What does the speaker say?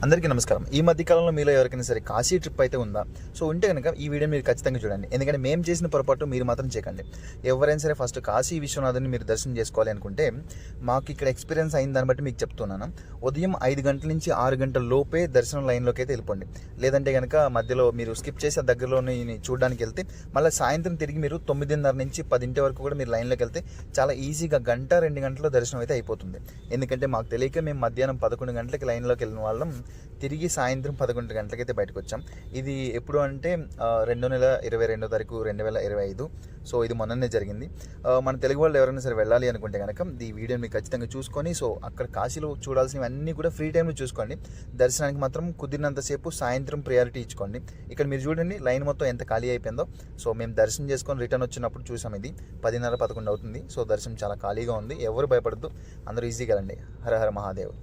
అందరికీ నమస్కారం. ఈ మధ్య కాలంలో మీలో ఎవరికైనా సరే కాశీ ట్రిప్ అయితే ఉందా? సో ఉంటే కనుక ఈ వీడియో మీరు ఖచ్చితంగా చూడండి. ఎందుకంటే మేము చేసిన పొరపాటు మీరు మాత్రం చేయకండి. ఎవరైనా సరే ఫస్ట్ కాశీ విశ్వనాథుని మీరు దర్శనం చేసుకోవాలి అనుకుంటే మాకు ఇక్కడ ఎక్స్పీరియన్స్ అయిన దాన్ని బట్టి మీకు చెప్తున్నాను. ఉదయం 5 గంటల నుంచి 6 గంటల లోపే దర్శనం లైన్లోకి అయితే వెళ్ళిపోండి. లేదంటే కనుక మధ్యలో మీరు స్కిప్ చేసి ఆ దగ్గరలోని చూడడానికి వెళ్తే మళ్ళీ సాయంత్రం తిరిగి మీరు 9:30 నుంచి 10 వరకు కూడా మీరు లైన్లోకి వెళ్తే చాలా ఈజీగా 1-2 గంటల్లో దర్శనం అయితే అయిపోతుంది. ఎందుకంటే మాకు తెలియక మేము మధ్యాహ్నం 11 గంటలకి లైన్లోకి వెళ్ళిన వాళ్ళం తిరిగి సాయంత్రం 11 గంటలకైతే బయటకు వచ్చాం. ఇది ఎప్పుడు అంటే 2 నెల 22వ తారీఖు 2025. సో ఇది మొన్ననే జరిగింది. మన తెలుగు వాళ్ళు ఎవరైనా సరే వెళ్ళాలి అనుకుంటే కనుక ఈ వీడియోని మీకు ఖచ్చితంగా చూసుకొని సో అక్కడ కాశీలో చూడాల్సినవన్నీ కూడా ఫ్రీ టైంలో చూసుకోండి. దర్శనానికి మాత్రం కుదిరినంతసేపు సాయంత్రం ప్రయారిటీ ఇచ్చుకోండి. ఇక్కడ మీరు చూడండి లైన్ మొత్తం ఎంత ఖాళీ అయిపోయిందో. సో మేము దర్శనం చేసుకొని రిటర్న్ వచ్చినప్పుడు చూసాం. ఇది 10:30-11 అవుతుంది. సో దర్శనం చాలా ఖాళీగా ఉంది. ఎవరు భయపడద్దు, అందరూ ఈజీగా రండి. హర హర మహాదేవ్.